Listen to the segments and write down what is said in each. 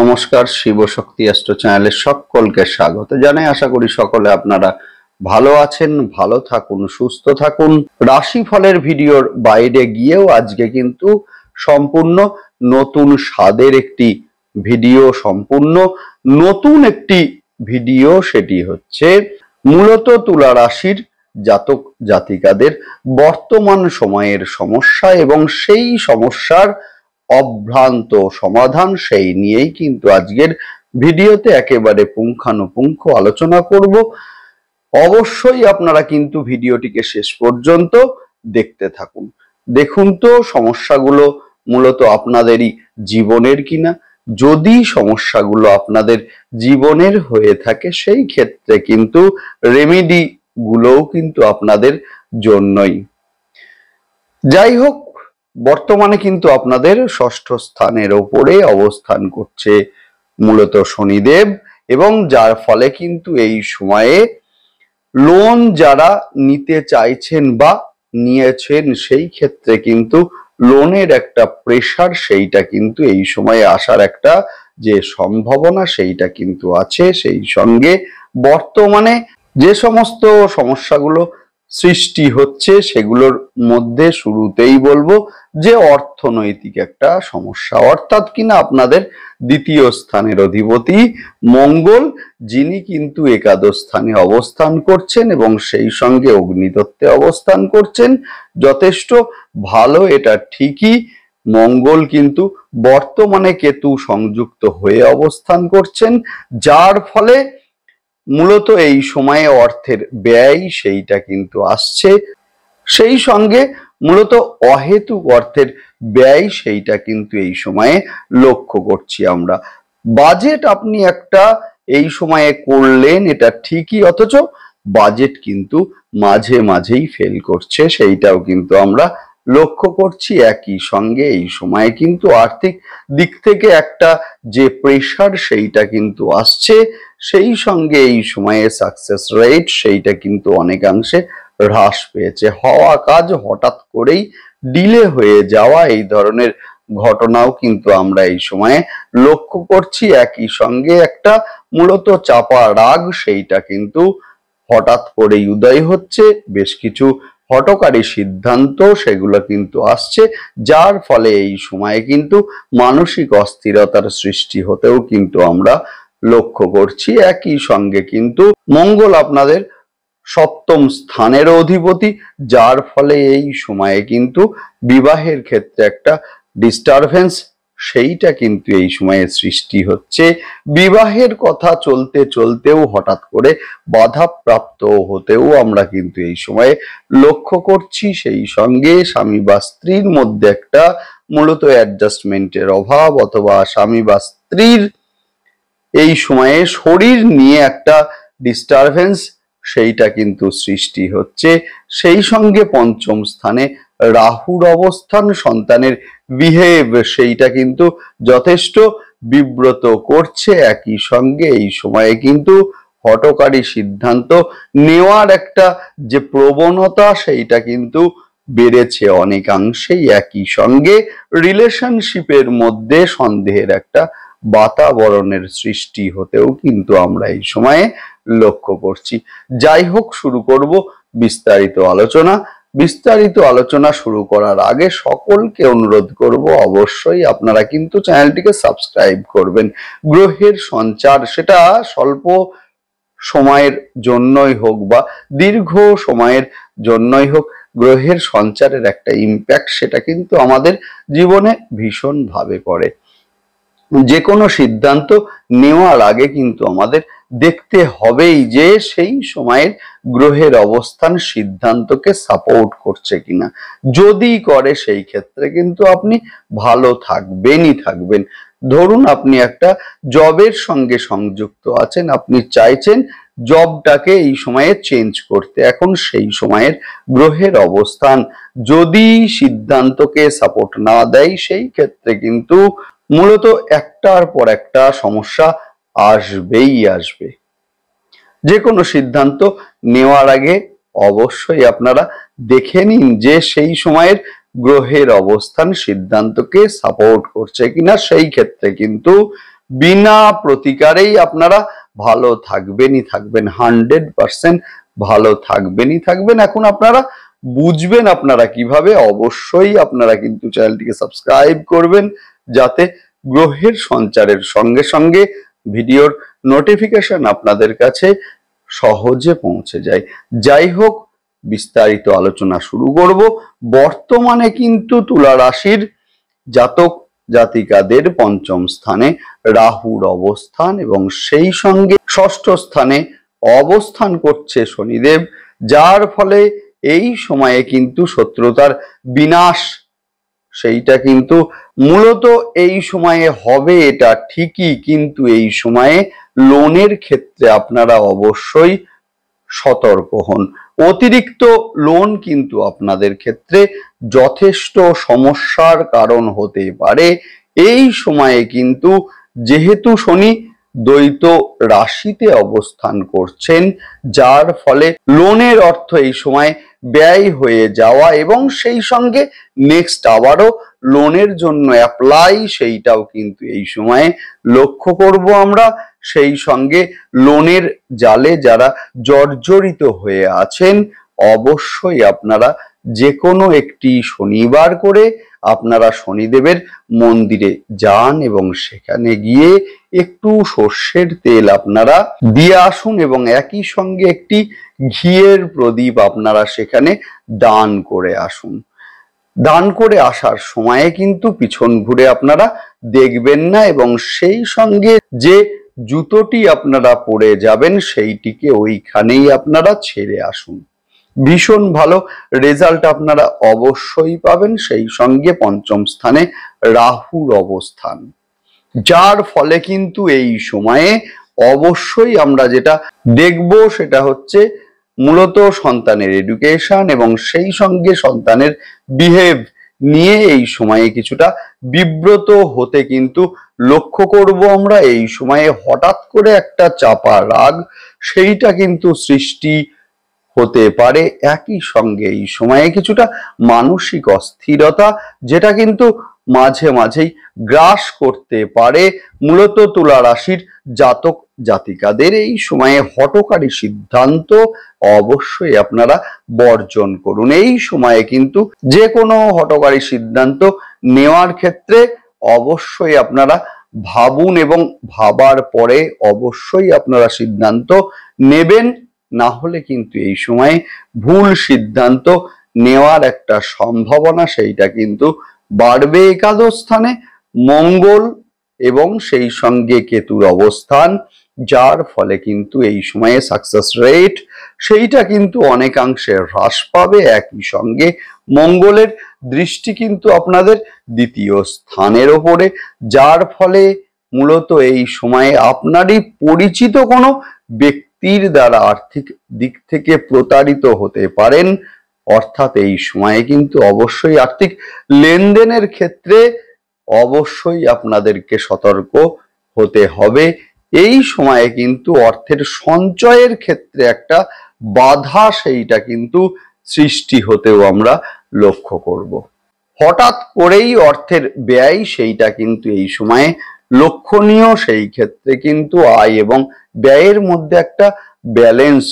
নমস্কার, শিবশক্তি অ্যাস্ট্রো চ্যানেলে সকলকে স্বাগত জানাই। আশা করি সকলে আপনারা ভালো আছেন, ভালো থাকুন, সুস্থ থাকুন। রাশিফলের ভিডিওর বাইরে গিয়েও আজকে কিন্তু সম্পূর্ণ নতুন স্বাদের একটি ভিডিও, সম্পূর্ণ নতুন একটি ভিডিও। সেটি হচ্ছে মূলত তুলা রাশির জাতক জাতিকাদের বর্তমান সময়ের সমস্যা এবং সেই সমস্যার অভ্রান্ত সমাধান, সেই নিয়েই কিন্তু আজকের ভিডিওতে একেবারে পুঙ্খানুপুঙ্খ আলোচনা করব। অবশ্যই আপনারা কিন্তু ভিডিওটিকে শেষ পর্যন্ত দেখতে থাকুন। দেখুন তো সমস্যাগুলো মূলত আপনাদেরই জীবনের কিনা। যদি সমস্যাগুলো আপনাদের জীবনের হয়ে থাকে সেই ক্ষেত্রে কিন্তু রেমেডি গুলোও কিন্তু আপনাদের জন্যই। যাই হোক, বর্তমানে কিন্তু আপনাদের ষষ্ঠ স্থানের ওপরে অবস্থান করছে মূলত শনিদেব, এবং যার ফলে কিন্তু এই সময়ে লোন যারা নিতে চাইছেন বা নিয়েছেন সেই ক্ষেত্রে কিন্তু লোনের একটা প্রেশার, সেইটা কিন্তু এই সময়ে আসার একটা যে সম্ভাবনা সেইটা কিন্তু আছে। সেই সঙ্গে বর্তমানে যে সমস্ত সমস্যাগুলো সৃষ্টি হচ্ছে সেগুলোর মধ্যে শুরুতেই বলবো যে অর্থনৈতিক একটা সমস্যা, অর্থাৎ কিনা আপনাদের দ্বিতীয় স্থানের অধিপতি মঙ্গল, যিনি কিন্তু একাদশ স্থানে অবস্থান করছেন এবং সেই সঙ্গে অগ্নিতত্ত্বে অবস্থান করছেন। যথেষ্ট ভালো, এটা ঠিকই। মঙ্গল কিন্তু বর্তমানে কেতু সংযুক্ত হয়ে অবস্থান করছেন, যার ফলে মূলত এই সময়ে অর্থের ব্যয় সেইটা কিন্তু আসছে। সেই সঙ্গে মূলত অহেতুক অর্থের ব্যয় সেইটা কিন্তু এই সময়ে লক্ষ্য করছি আমরা। বাজেট আপনি একটা এই সময়ে করলেন, এটা ঠিকই, অথচ বাজেট কিন্তু মাঝে মাঝেই ফেল করছে, সেইটাও কিন্তু আমরা লক্ষ্য করছি। একই সঙ্গে এই সময়ে কিন্তু আর্থিক দিক থেকে একটা যে প্রেশার সেইটা কিন্তু আসছে। সেই সঙ্গে এই সময়ে সাকসেস রেট সেইটা কিন্তু অনেকাংশে হ্রাস পেয়েছে। হওয়া কাজ হঠাৎ করেই ডিলে হয়ে যাওয়া, এই ধরনের ঘটনাও কিন্তু আমরা এই সময়ে লক্ষ্য করছি। একই সঙ্গে একটা মূলত চাপা রাগ সেইটা কিন্তু হঠাৎ করেই উদয় হচ্ছে। বেশ কিছু হঠকারী সিদ্ধান্ত সেগুলো কিন্তু আসছে, যার ফলে এই সময়ে কিন্তু মানসিক অস্থিরতার সৃষ্টি হতেও কিন্তু আমরা লক্ষ্য করছি। একই সঙ্গে কিন্তু মঙ্গল আপনাদের সপ্তম স্থানের অধিপতি, যার ফলে এই সময়ে কিন্তু বিবাহের ক্ষেত্রে একটা ডিস্টারবেন্স সেইটা কিন্তু এই সময়ে সৃষ্টি হচ্ছে। বিবাহের কথা চলতে চলতেও হঠাৎ করে বাধাপ্রাপ্ত হতেও আমরা কিন্তু এই সময়ে লক্ষ্য করছি। সেই সঙ্গে স্বামী বা স্ত্রীর মধ্যে একটা মূলত অ্যাডজাস্টমেন্টের অভাব, অথবা স্বামী বা স্ত্রীর এই সময়ে শরীর নিয়ে একটা ডিস্টারবেন্স সেইটা কিন্তু সৃষ্টি হচ্ছে। সেই সঙ্গে পঞ্চম স্থানে রাহুর অবস্থান সন্তানের বিহেভ সেইটা কিন্তু যথেষ্ট বিব্রত করছে। একই সঙ্গে এই সময়ে কিন্তু হঠকারী সিদ্ধান্ত নেওয়ার একটা যে প্রবণতা সেইটা কিন্তু বেড়েছে অনেকাংশেই। একই সঙ্গে রিলেশনশিপের মধ্যে সন্দেহের একটা বাতাবরণের সৃষ্টি হতেও কিন্তু আমরা এই সময়ে লক্ষ্য করছি। যাই হোক, শুরু করব বিস্তারিত আলোচনা। বিস্তারিত আলোচনা শুরু করার আগে সকলকে অনুরোধ করব, অবশ্যই আপনারা কিন্তু চ্যানেলটিকে সাবস্ক্রাইব করবেন। গ্রহের সঞ্চার সেটা স্বল্প সময়ের জন্যই হোক বা দীর্ঘ সময়ের জন্যই হোক, গ্রহের সঞ্চারের একটা ইম্প্যাক্ট সেটা কিন্তু আমাদের জীবনে ভীষণভাবে পড়ে। যে কোনো সিদ্ধান্ত নেওয়ার আগে কিন্তু আমাদের দেখতে হবেই যে সেই সময়ের গ্রহের অবস্থান সিদ্ধান্তকে সাপোর্ট করছে কিনা। যদি করে সেই ক্ষেত্রে কিন্তু আপনি ভালো থাকবেনই থাকবেন। ধরুন আপনি একটা জবের সঙ্গে সংযুক্ত আছেন, আপনি চাইছেন জবটাকে এই সময়ে চেঞ্জ করতে। এখন সেই সময়ের গ্রহের অবস্থান যদি সিদ্ধান্তকে সাপোর্ট না দেয় সেই ক্ষেত্রে কিন্তু মূলত একটার পর একটা সমস্যা আসবেই আসবে। যে কোনো সিদ্ধান্ত নেওয়ার আগে অবশ্যই আপনারা দেখে নিন যে সেই সময়ের গ্রহের অবস্থান সিদ্ধান্তকে সাপোর্ট করছে কিনা। সেই ক্ষেত্রে কিন্তু বিনা প্রতিকারেই আপনারা ভালো থাকবেনই থাকবেন, 100% ভালো থাকবেনই থাকবেন। এখন আপনারা বুঝবেন আপনারা কিভাবে। অবশ্যই আপনারা কিন্তু চ্যানেলটিকে সাবস্ক্রাইব করবেন, যাতে গ্রহের সঞ্চারের সঙ্গে সঙ্গে ভিডিওর নোটিফিকেশন আপনাদের কাছে সহজে পৌঁছে যায়। যাই হোক, বিস্তারিত আলোচনা শুরু করব। বর্তমানে কিন্তু তুলা রাশির জাতক জাতিকাদের পঞ্চম স্থানে রাহুর অবস্থান এবং সেই সঙ্গে ষষ্ঠ স্থানে অবস্থান করছে শনিদেব, যার ফলে এই সময়ে কিন্তু শত্রুতার বিনাশ সেইটা কিন্তু মূলত এই সময়ে হবে, এটা ঠিকই, কিন্তু এই সময়ে লোনের ক্ষেত্রে আপনারা অবশ্যই সতর্ক হন। অতিরিক্ত লোন কিন্তু আপনাদের ক্ষেত্রে যথেষ্ট সমস্যার কারণ হতে পারে। এই সময়ে কিন্তু যেহেতু শনি দ্বৈত রাশিতে অবস্থান করছেন, যার ফলে লোনের অর্থ এই সময় ব্যয় হয়ে যাওয়া এবং সেই সঙ্গে নেক্সট আবারও লোনের জন্য অ্যাপ্লাই, সেইটাও কিন্তু এই সময়ে লক্ষ্য করব আমরা। সেই সঙ্গে লোনের জালে যারা জর্জরিত হয়ে আছেন, অবশ্যই আপনারা যে কোনো একটি শনিবার করে আপনারা শনিদেবের মন্দিরে যান এবং সেখানে গিয়ে একটু সর্ষের তেল আপনারা দিয়ে আসুন এবং একই সঙ্গে একটি ঘিয়ের প্রদীপ আপনারা সেখানে দান করে আসুন। দান করে আসার সময়ে কিন্তু পিছন ঘুরে আপনারা দেখবেন না এবং সেই সঙ্গে যে জুতোটি আপনারা পরে যাবেন সেইটিকে ওইখানেই আপনারা ছেড়ে আসুন। ভীষণ ভালো রেজাল্ট আপনারা অবশ্যই পাবেন। সেই সঙ্গে পঞ্চম স্থানে রাহুর অবস্থান, যার ফলে কিন্তু এই সময়ে অবশ্যই আমরা যেটা দেখব সেটা হচ্ছে মূলত সন্তানের এডুকেশন এবং সেই সঙ্গে সন্তানের বিহেভ নিয়ে এই সময়ে কিছুটা বিব্রত হতে কিন্তু লক্ষ্য করব আমরা। এই সময়ে হঠাৎ করে একটা চাপা রাগ সেইটা কিন্তু সৃষ্টি হতে পারে। একই সঙ্গে এই সময়ে কিছুটা মানসিক অস্থিরতা যেটা কিন্তু মাঝে মাঝেই গ্রাস করতে পারে মূলত তুলা রাশির জাতক জাতিকাদের। এই সময়ে হঠকারী সিদ্ধান্ত অবশ্যই আপনারা বর্জন করুন। এই সময়ে কিন্তু যে কোনো হঠকারী সিদ্ধান্ত নেওয়ার ক্ষেত্রে অবশ্যই আপনারা ভাবুন এবং ভাবার পরে অবশ্যই আপনারা সিদ্ধান্ত নেবেন, না হলে কিন্তু এই সময়ে ভুল সিদ্ধান্ত নেওয়ার একটা সম্ভাবনা সেইটা কিন্তু বাড়বে। একাদশ স্থানে মঙ্গল এবং সেই সঙ্গে কেতুর অবস্থান, যার ফলে কিন্তু এই সময়ে সাকসেস রেট সেইটা কিন্তু অনেকাংশে হ্রাস পাবে। একই সঙ্গে মঙ্গলের দৃষ্টি কিন্তু আপনাদের দ্বিতীয় স্থানের ওপরে, যার ফলে মূলত এই সময়ে আপনারই পরিচিত কোনো ব্যক্তির দ্বারা আর্থিক দিক থেকে প্রতারিত হতে পারেন। অর্থাৎ এই সময়ে কিন্তু অবশ্যই আর্থিক লেনদেনের ক্ষেত্রে অবশ্যই আপনাদেরকে সতর্ক হতে হবে। এই সময়ে কিন্তু অর্থের সঞ্চয়ের ক্ষেত্রে একটা বাধা সেইটা কিন্তু সৃষ্টি হতেও আমরা লক্ষ্য করব। হঠাৎ করেই অর্থের ব্যয় সেইটা কিন্তু এই সময়ে লক্ষণীয়। সেই ক্ষেত্রে কিন্তু আয় এবং ব্যয়ের মধ্যে একটা ব্যালেন্স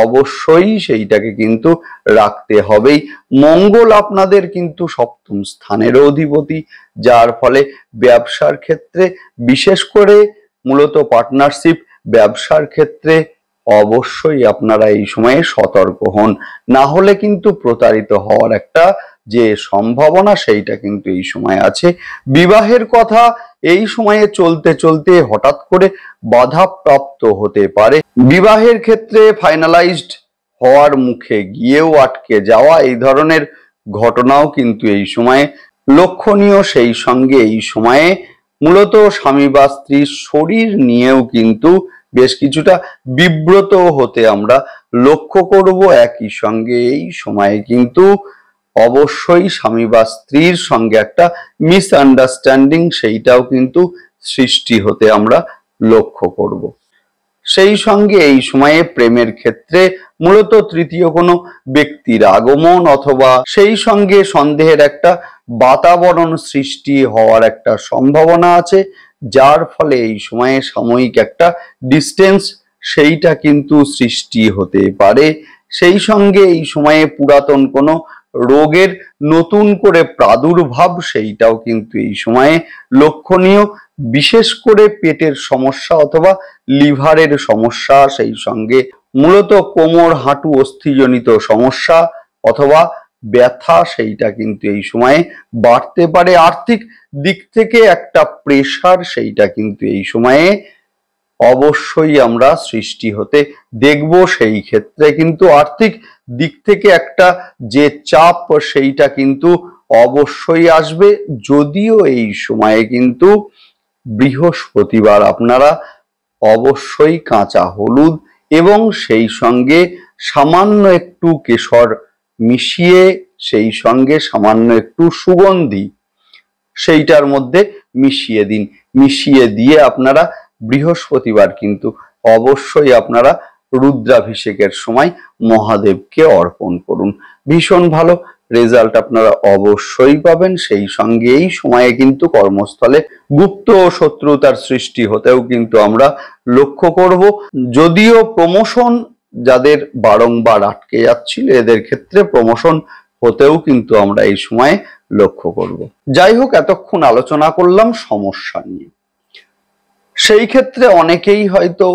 অবশ্যই সেইটাকে কিন্তু রাখতে হবেই। মঙ্গল আপনাদের কিন্তু সপ্তম স্থানের অধিপতি, যার ফলে ব্যবসার ক্ষেত্রে বিশেষ করে মূলত পার্টনারশিপ ব্যবসার ক্ষেত্রে অবশ্যই আপনারা এই সময়ে সতর্ক হন, না হলে কিন্তু প্রতারিত হওয়ার একটা যে সম্ভাবনা সেইটা কিন্তু এই সময় আছে। বিবাহের কথা এই সময়ে চলতে চলতে হঠাৎ করে বাধাপ্রাপ্ত হতে পারে। বিবাহের ক্ষেত্রে ফাইনালাইজড হওয়ার মুখে গিয়েও আটকে যাওয়া, এই ধরনের ঘটনাও কিন্তু এই সময়ে লক্ষণীয়। সেই সঙ্গে এই সময়ে মূলত স্বামী বা স্ত্রীর শরীর নিয়েও কিন্তু বেশ কিছুটা বিব্রত হতে আমরা লক্ষ্য করব। একই সঙ্গে এই সময়ে কিন্তু অবশ্যই স্বামী বা স্ত্রীর সঙ্গে একটা মিসআন্ডারস্ট্যান্ডিং সেইটাও কিন্তু সৃষ্টি হতে আমরা লক্ষ্য করব। সেই সঙ্গে এই সময়ে প্রেমের ক্ষেত্রে মূলত তৃতীয় কোনো ব্যক্তির আগমন অথবা সেই সঙ্গে সন্দেহের একটা বাতাবরণ সৃষ্টি হওয়ার একটা সম্ভাবনা আছে, যার ফলে এই সময়ে সাময়িক একটা ডিস্টেন্স সেইটা কিন্তু সৃষ্টি হতে পারে। সেই সঙ্গে এই সময়ে পুরাতন কোনো রোগের নতুন করে প্রাদুর্ভাব সেইটাও কিন্তু এই সময়ে লক্ষণীয়, বিশেষ করে পেটের সমস্যা অথবা লিভারের সমস্যা, সেই সঙ্গে মূলত কোমর হাঁটু অস্থিজনিত সমস্যা অথবা ব্যথা সেইটা কিন্তু এই সময়ে বাড়তে পারে। আর্থিক দিক থেকে একটা প্রেসার সেইটা কিন্তু এই সময়ে অবশ্যই আমরা সৃষ্টি হতে দেখব। সেই ক্ষেত্রে কিন্তু আর্থিক দিক থেকে একটা যে চাপ সেইটা কিন্তু অবশ্যই আসবে। যদিও এই সময়ে কিন্তু বৃহস্পতিবার আপনারা অবশ্যই কাঁচা হলুদ এবং সেই সঙ্গে সামান্য একটু কেশর মিশিয়ে, সেই সঙ্গে সামান্য একটু সুগন্ধি সেইটার মধ্যে মিশিয়ে দিন। মিশিয়ে দিয়ে আপনারা বৃহস্পতিবার কিন্তু অবশ্যই আপনারা রুদ্রাভিষেকের সময় মহাদেবকে অর্পণ করুন। ভীষণ ভালো রেজাল্ট আপনারা অবশ্যই পাবেন। সেই সঙ্গে এই সময়ে কিন্তু কর্মস্থলে গুপ্ত শত্রুতার সৃষ্টি হতেও কিন্তু আমরা লক্ষ্য করব। যদিও প্রমোশন যাদের বারংবার আটকে যাচ্ছিল, এদের ক্ষেত্রে প্রমোশন হতেও কিন্তু আমরা এই সময়ে লক্ষ্য করব। যাই হোক, এতক্ষণ আলোচনা করলাম সমস্যা নিয়ে। সেই ক্ষেত্রে অনেকেই হয়তো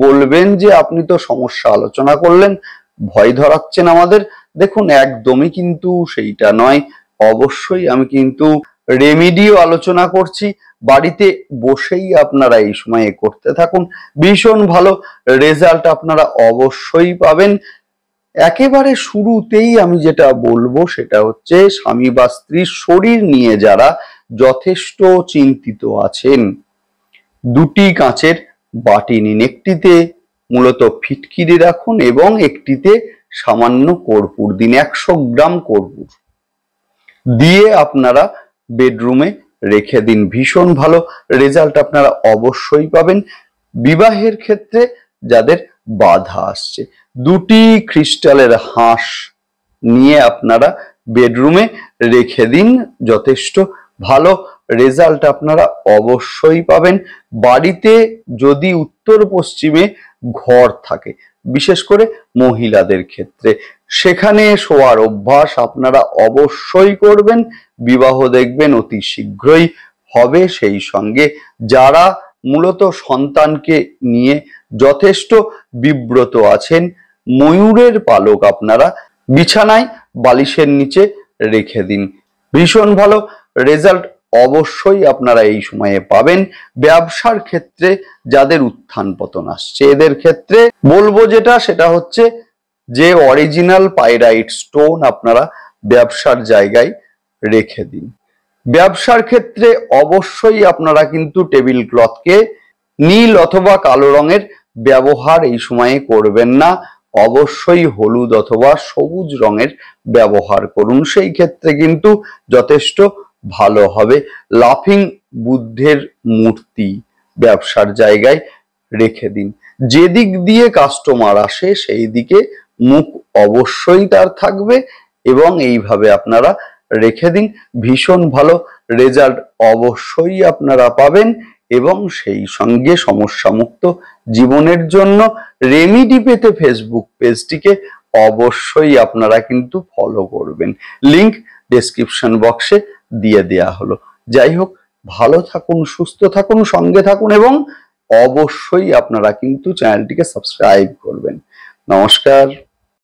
বলবেন যে আপনি তো সমস্যা আলোচনা করলেন, ভয় ধরাচ্ছেন আমাদের। দেখুন, একদমই কিন্তু সেইটা নয়। অবশ্যই আমি কিন্তু রেমিডিও আলোচনা করছি। বাড়িতে বসেই আপনারা এই সময়ে করতে থাকুন, ভীষণ ভালো রেজাল্ট আপনারা অবশ্যই পাবেন। একেবারে শুরুতেই আমি যেটা বলবো সেটা হচ্ছে, স্বামী বা স্ত্রীর শরীর নিয়ে যারা যথেষ্ট চিন্তিত আছেন, দুটি কাঁচের বাটি নিন। একটিতে মূলত ফিটকিরি রাখুন এবং একটিতে সামান্য কর্পূর দিন, 100 গ্রাম কর্পূর দিয়ে আপনারা বেডরুমে রেখে দিন। ভীষণ ভালো রেজাল্ট আপনারা অবশ্যই পাবেন। বিবাহের ক্ষেত্রে যাদের বাধা আসছে, দুটি ক্রিস্টালের হাঁস নিয়ে আপনারা বেডরুমে রেখে দিন, যথেষ্ট ভালো রেজাল্ট আপনারা অবশ্যই পাবেন। বাড়িতে যদি উত্তর পশ্চিমে ঘর থাকে, বিশেষ করে মহিলাদের ক্ষেত্রে, সেখানে শোয়ার অভ্যাস আপনারা অবশ্যই করবেন। বিবাহ দেখবেন অতি শীঘ্রই হবে। সেই সঙ্গে যারা মূলত সন্তানকে নিয়ে যথেষ্ট বিব্রত আছেন, ময়ূরের পালক আপনারা বিছানায় বালিশের নিচে রেখে দিন। ভীষণ ভালো রেজাল্ট অবশ্যই আপনারা এই সময়ে পাবেন। ব্যবসার ক্ষেত্রে যাদের উত্থান পতন আসছে, এদের ক্ষেত্রে বলবো যেটা, সেটা হচ্ছে যে অরিজিনাল পাইরাইট স্টোন আপনারা ব্যবসার জায়গায় রেখে দিন। ব্যবসার ক্ষেত্রে অবশ্যই আপনারা কিন্তু টেবিল ক্লথকে নীল অথবা কালো রঙের ব্যবহার এই সময়ে করবেন না। অবশ্যই হলুদ অথবা সবুজ রঙের ব্যবহার করুন, সেই ক্ষেত্রে কিন্তু যথেষ্ট ভালো হবে। লাফিং বুদ্ধের মূর্তি ব্যবসার জায়গায় রেখে দিন। যে দিক দিয়ে কাস্টমার আসে সেই দিকে মুখ অবশ্যই তার থাকবে এবং এইভাবে আপনারা রেখে দিন। ভীষণ ভালো রেজাল্ট অবশ্যই আপনারা পাবেন এবং সেই সঙ্গে সমস্যা মুক্ত জীবনের জন্য রেমিডি পেতে ফেসবুক পেজটিকে অবশ্যই আপনারা কিন্তু ফলো করবেন। লিংক ডেসক্রিপশন বক্সে দিয়ে দেয়া হলো। যাই হোক, ভালো থাকুন, সুস্থ থাকুন, সঙ্গে থাকুন এবং অবশ্যই আপনারা কিন্তু চ্যানেলটিকে সাবস্ক্রাইব করবেন। নমস্কার।